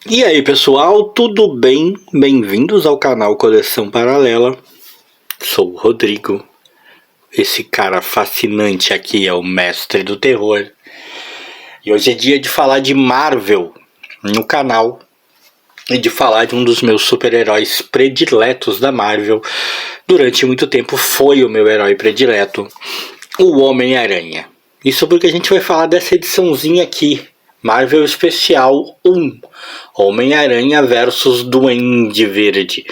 E aí pessoal, tudo bem? Bem-vindos ao canal Coleção Paralela. Sou o Rodrigo. Esse cara fascinante aqui é o mestre do terror. E hoje é dia de falar de Marvel no canal. E de falar de um dos meus super-heróis prediletos da Marvel. Durante muito tempo foi o meu herói predileto, o Homem-Aranha. Isso porque a gente vai falar dessa ediçãozinha aqui, Marvel Especial 1, Homem-Aranha versus Duende Verde.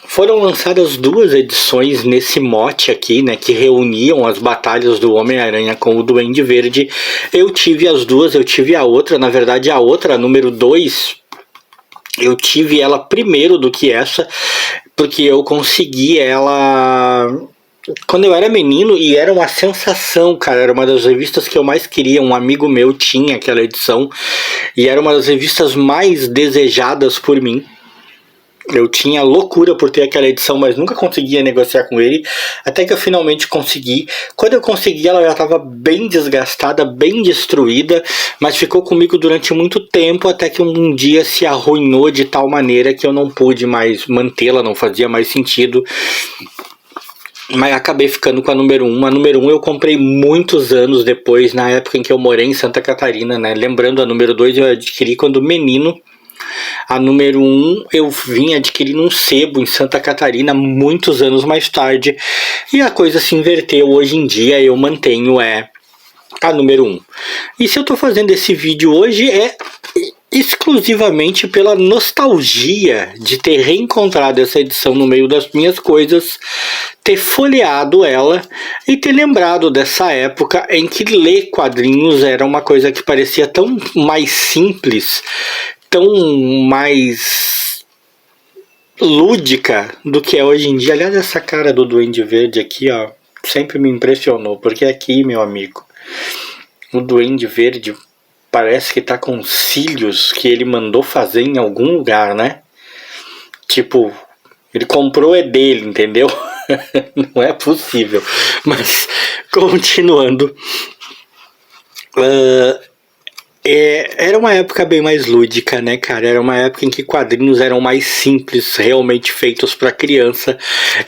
Foram lançadas duas edições nesse mote aqui, né, que reuniam as batalhas do Homem-Aranha com o Duende Verde. Eu tive as duas, eu tive a outra, na verdade a outra, a número 2, eu tive ela primeiro do que essa, porque eu consegui ela quando eu era menino e era uma sensação, cara. Era uma das revistas que eu mais queria. Um amigo meu tinha aquela edição e era uma das revistas mais desejadas por mim. Eu tinha loucura por ter aquela edição, mas nunca conseguia negociar com ele, até que eu finalmente consegui. Quando eu consegui, ela já estava bem desgastada, bem destruída, mas ficou comigo durante muito tempo, até que um dia se arruinou de tal maneira que eu não pude mais mantê-la, não fazia mais sentido. Mas acabei ficando com a número 1. A número 1 eu comprei muitos anos depois, na época em que eu morei em Santa Catarina, né? Lembrando, a número 2 eu adquiri quando menino. A número 1 eu vim adquirir num sebo em Santa Catarina muitos anos mais tarde. E a coisa se inverteu. Hoje em dia eu mantenho a número 1. E se eu tô fazendo esse vídeo hoje é exclusivamente pela nostalgia de ter reencontrado essa edição no meio das minhas coisas, ter folheado ela e ter lembrado dessa época em que ler quadrinhos era uma coisa que parecia tão mais simples, tão mais lúdica do que é hoje em dia. Aliás, essa cara do Duende Verde aqui, ó, sempre me impressionou, porque aqui, meu amigo, o Duende Verde parece que tá com cílios que ele mandou fazer em algum lugar, né? Tipo, ele comprou é dele, entendeu? Não é possível. Mas, continuando. Era uma época bem mais lúdica, né, cara? Era uma época em que quadrinhos eram mais simples, realmente feitos para criança.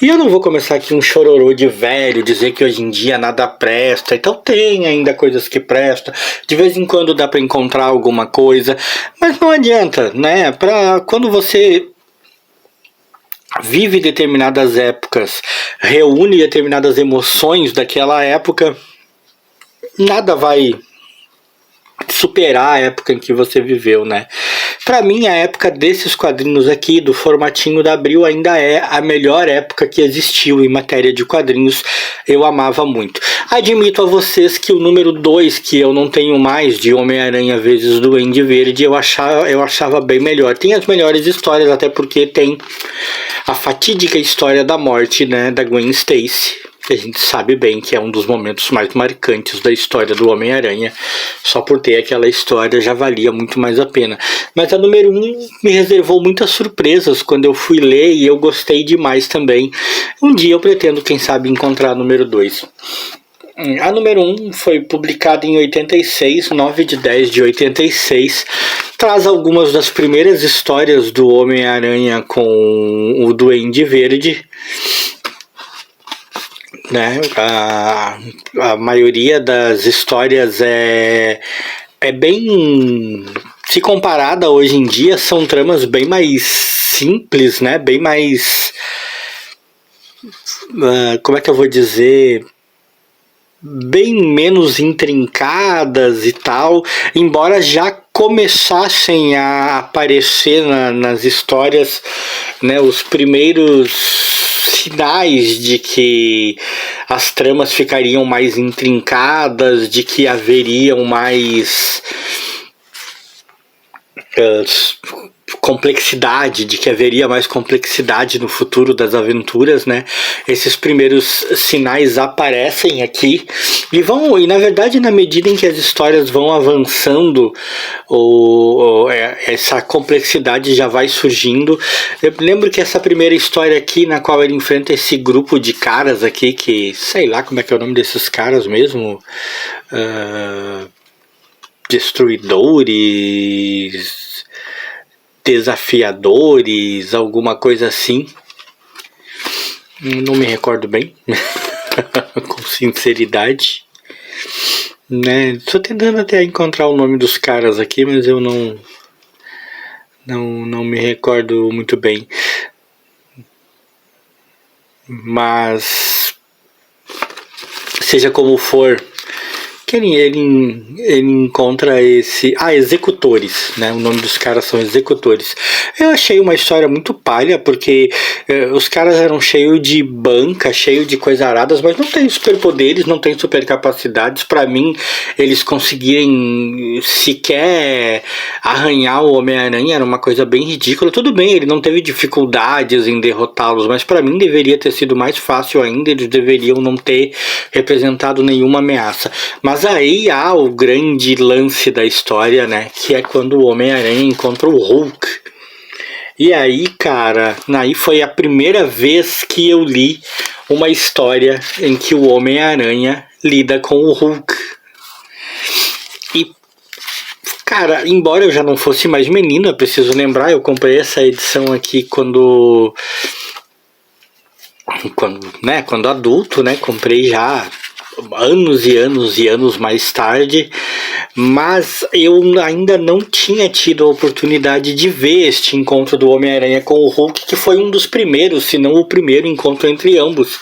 E eu não vou começar aqui um chororô de velho, dizer que hoje em dia nada presta. Então tem ainda coisas que prestam. De vez em quando dá para encontrar alguma coisa, mas não adianta, né? Quando você vive determinadas épocas, reúne determinadas emoções daquela época, nada vai superar a época em que você viveu, né? Pra mim, a época desses quadrinhos aqui, do formatinho da Abril, ainda é a melhor época que existiu em matéria de quadrinhos. Eu amava muito. Admito a vocês que o número 2, que eu não tenho mais, de Homem-Aranha vezes Duende Verde, eu achava bem melhor. Tem as melhores histórias, até porque tem a fatídica história da morte, né, da Gwen Stacy. A gente sabe bem que é um dos momentos mais marcantes da história do Homem-Aranha. Só por ter aquela história já valia muito mais a pena. Mas a número 1 me reservou muitas surpresas quando eu fui ler e eu gostei demais também. Um dia eu pretendo, quem sabe, encontrar a número 2. A número 1 foi publicada em 86, 9 de 10 de 86. Traz algumas das primeiras histórias do Homem-Aranha com o Duende Verde. Né? A maioria das histórias é bem, se comparada hoje em dia, são tramas bem mais simples, né? Bem mais, como é que eu vou dizer, bem menos intrincadas e tal, embora já começassem a aparecer nas histórias, né, os primeiros sinais de que as tramas ficariam mais intrincadas, de que haveriam mais complexidade, de que haveria mais complexidade no futuro das aventuras, né? Esses primeiros sinais aparecem aqui e na verdade, na medida em que as histórias vão avançando, essa complexidade já vai surgindo. Eu lembro que essa primeira história aqui, na qual ele enfrenta esse grupo de caras aqui, que sei lá como é que é o nome desses caras mesmo, destruidores, Desafiadores, alguma coisa assim. Não me recordo bem, com sinceridade. Né? Tô tentando até encontrar o nome dos caras aqui, mas eu não me recordo muito bem. Mas seja como for, que ele encontra esse... Executores, né? O nome dos caras são Executores. Eu achei uma história muito palha, porque os caras eram cheios de banca, cheios de coisa aradas, mas não tem superpoderes, não tem supercapacidades. Pra mim, eles conseguirem sequer arranhar o Homem-Aranha era uma coisa bem ridícula. Tudo bem, ele não teve dificuldades em derrotá-los, mas pra mim deveria ter sido mais fácil ainda, eles deveriam não ter representado nenhuma ameaça. Mas aí há o grande lance da história, né? Que é quando o Homem-Aranha encontra o Hulk. E aí, cara, aí foi a primeira vez que eu li uma história em que o Homem-Aranha lida com o Hulk. E, cara, embora eu já não fosse mais menino, eu preciso lembrar, eu comprei essa edição aqui quando adulto, né? Comprei já anos e anos e anos mais tarde, mas eu ainda não tinha tido a oportunidade de ver este encontro do Homem-Aranha com o Hulk, que foi um dos primeiros, se não o primeiro encontro entre ambos.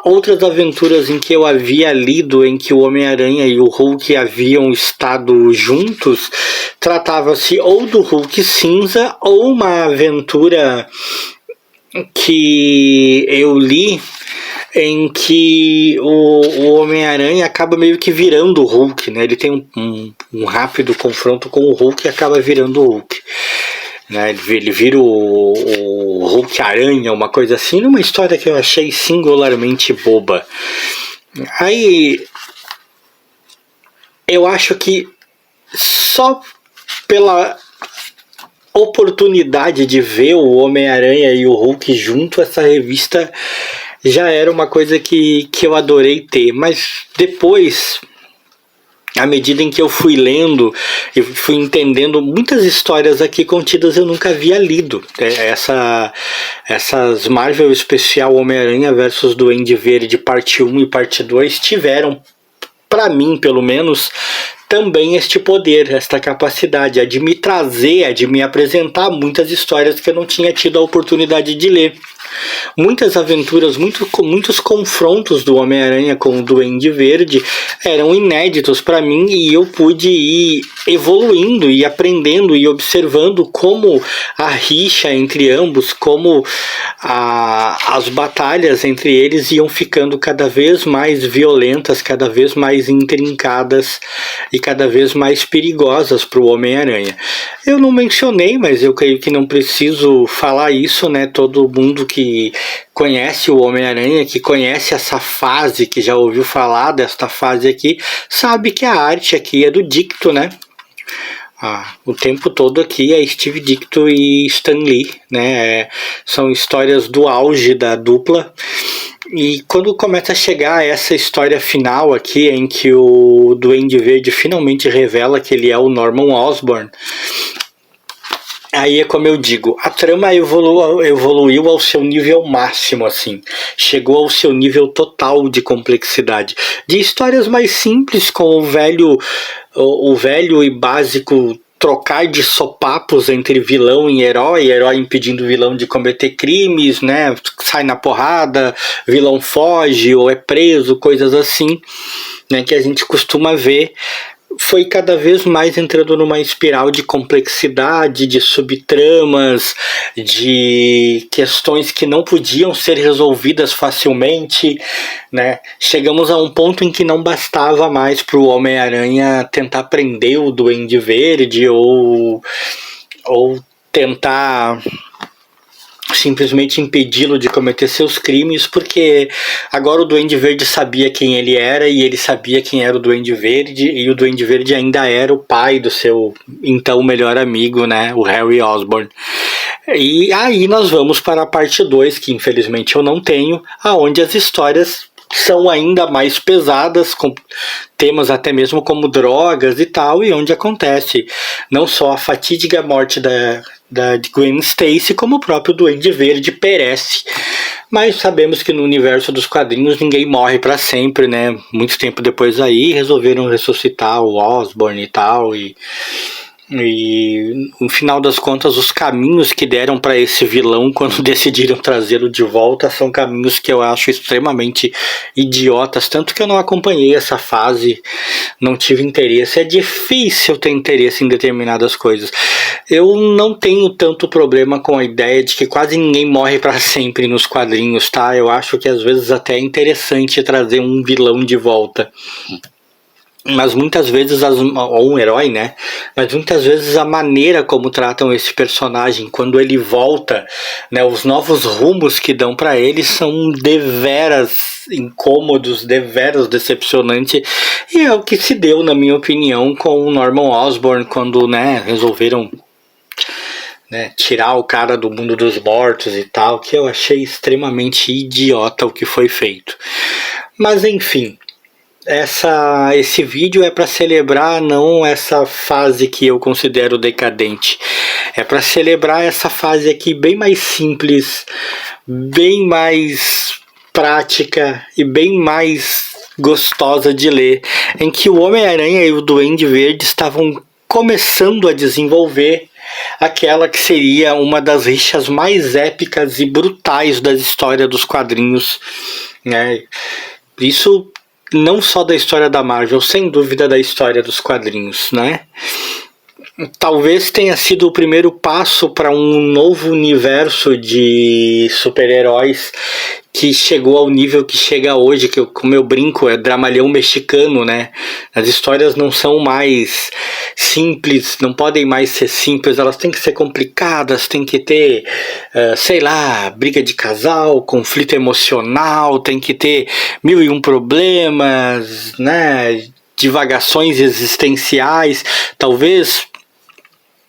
Outras aventuras em que eu havia lido em que o Homem-Aranha e o Hulk haviam estado juntos, tratava-se ou do Hulk cinza, ou uma aventura que eu li em que o Homem-Aranha acaba meio que virando o Hulk, né? Ele tem um rápido confronto com o Hulk e acaba virando o Hulk. Né? Ele vira o Hulk-Aranha, uma coisa assim, numa história que eu achei singularmente boba. Aí, eu acho que só pela oportunidade de ver o Homem-Aranha e o Hulk junto, essa revista já era uma coisa que eu adorei ter, mas depois, à medida em que eu fui lendo e fui entendendo muitas histórias aqui contidas eu nunca havia lido. Essas Marvel Especial Homem-Aranha versus Duende Verde parte 1 e parte 2 tiveram, para mim pelo menos, também este poder, esta capacidade, a de me trazer, a de me apresentar muitas histórias que eu não tinha tido a oportunidade de ler. Muitas aventuras, muitos confrontos do Homem-Aranha com o Duende Verde eram inéditos para mim e eu pude ir evoluindo e aprendendo e observando como a rixa entre ambos, como as batalhas entre eles iam ficando cada vez mais violentas, cada vez mais intrincadas e cada vez mais perigosas para o Homem-Aranha. Eu não mencionei, mas eu creio que não preciso falar isso, né? Todo mundo que conhece o Homem-Aranha, que conhece essa fase, que já ouviu falar desta fase aqui, sabe que a arte aqui é do Ditko, né? O tempo todo aqui é Steve Ditko e Stan Lee, né? São histórias do auge da dupla. E quando começa a chegar essa história final aqui, em que o Duende Verde finalmente revela que ele é o Norman Osborn, aí é como eu digo, a trama evoluiu ao seu nível máximo, assim. Chegou ao seu nível total de complexidade. De histórias mais simples, com o velho e básico trocar de sopapos entre vilão e herói impedindo o vilão de cometer crimes, né? Sai na porrada, vilão foge ou é preso, coisas assim, né? Que a gente costuma ver. Foi cada vez mais entrando numa espiral de complexidade, de subtramas, de questões que não podiam ser resolvidas facilmente, né? Chegamos a um ponto em que não bastava mais para o Homem-Aranha tentar prender o Duende Verde ou tentar simplesmente impedi-lo de cometer seus crimes, porque agora o Duende Verde sabia quem ele era e ele sabia quem era o Duende Verde, e o Duende Verde ainda era o pai do seu então melhor amigo, né, o Harry Osborn. E aí nós vamos para a parte 2, que infelizmente eu não tenho, aonde as histórias são ainda mais pesadas, com temas até mesmo como drogas e tal, e onde acontece não só a fatídica morte da Gwen Stacy, como o próprio Duende Verde perece. Mas sabemos que no universo dos quadrinhos ninguém morre para sempre, né? Muito tempo depois aí resolveram ressuscitar o Osborn e tal, e no final das contas os caminhos que deram para esse vilão quando decidiram trazê-lo de volta são caminhos que eu acho extremamente idiotas, tanto que eu não acompanhei essa fase, não tive interesse. É difícil ter interesse em determinadas coisas. Eu não tenho tanto problema com a ideia de que quase ninguém morre para sempre nos quadrinhos, tá? Eu acho que às vezes até é interessante trazer um vilão de volta. Mas muitas vezes, ou um herói, né? Mas muitas vezes a maneira como tratam esse personagem, quando ele volta, né? Os novos rumos que dão para ele são deveras incômodos, deveras decepcionantes. E é o que se deu, na minha opinião, com o Norman Osborn, quando, né, resolveram, né, tirar o cara do mundo dos mortos e tal, que eu achei extremamente idiota o que foi feito. Mas enfim, esse vídeo é para celebrar não essa fase que eu considero decadente, é para celebrar essa fase aqui bem mais simples, bem mais prática e bem mais gostosa de ler, em que o Homem-Aranha e o Duende Verde estavam começando a desenvolver aquela que seria uma das rixas mais épicas e brutais da história dos quadrinhos, né? Isso não só da história da Marvel, sem dúvida da história dos quadrinhos, né? Talvez tenha sido o primeiro passo para um novo universo de super-heróis que chegou ao nível que chega hoje, que como eu brinco, é dramalhão mexicano, né? As histórias não são mais simples, não podem mais ser simples, elas têm que ser complicadas, tem que ter, sei lá, briga de casal, conflito emocional, tem que ter 1001 problemas, né? Divagações existenciais, talvez,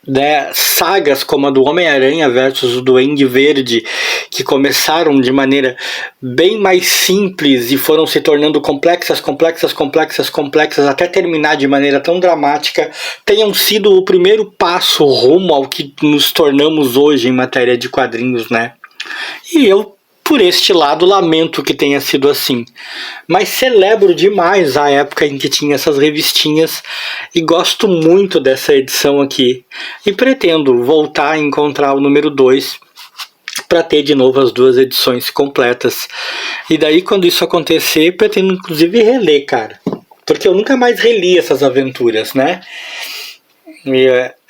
né, sagas como a do Homem-Aranha versus o Duende Verde, que começaram de maneira bem mais simples e foram se tornando complexas, até terminar de maneira tão dramática, tenham sido o primeiro passo rumo ao que nos tornamos hoje em matéria de quadrinhos, né? E eu, por este lado, lamento que tenha sido assim, mas celebro demais a época em que tinha essas revistinhas e gosto muito dessa edição aqui e pretendo voltar a encontrar o número 2 para ter de novo as duas edições completas. E daí, quando isso acontecer, pretendo inclusive reler, cara, porque eu nunca mais reli essas aventuras, né?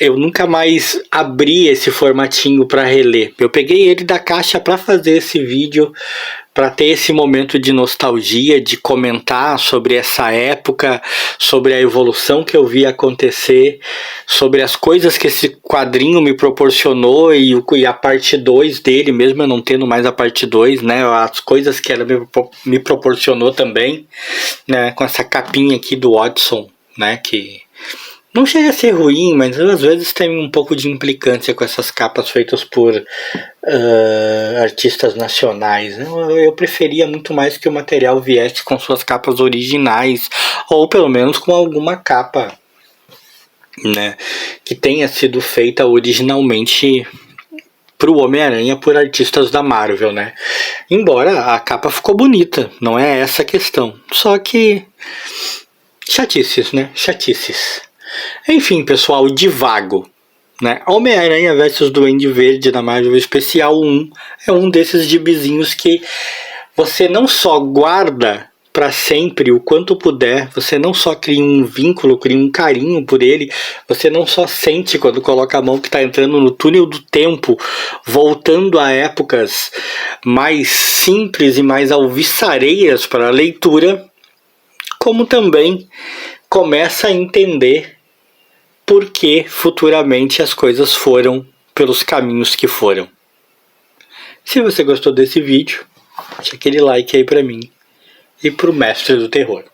Eu nunca mais abri esse formatinho para reler. Eu peguei ele da caixa para fazer esse vídeo, para ter esse momento de nostalgia, de comentar sobre essa época, sobre a evolução que eu vi acontecer, sobre as coisas que esse quadrinho me proporcionou e a parte 2 dele, mesmo eu não tendo mais a parte 2, né, as coisas que ela me proporcionou também, né, com essa capinha aqui do Watson, né, que não chega a ser ruim, mas às vezes tem um pouco de implicância com essas capas feitas por artistas nacionais. Eu preferia muito mais que o material viesse com suas capas originais, ou pelo menos com alguma capa, né, que tenha sido feita originalmente pro Homem-Aranha por artistas da Marvel, né? Embora a capa ficou bonita, não é essa a questão. Só que chatices, né? Chatices. Enfim, pessoal, divago, né? Homem-Aranha vs Duende Verde da Marvel Especial 1 é um desses gibizinhos que você não só guarda para sempre o quanto puder, você não só cria um vínculo, cria um carinho por ele, você não só sente quando coloca a mão que está entrando no túnel do tempo, voltando a épocas mais simples e mais alvissareiras para a leitura, como também começa a entender por que futuramente as coisas foram pelos caminhos que foram. Se você gostou desse vídeo, deixa aquele like aí pra mim e pro Mestre do Terror.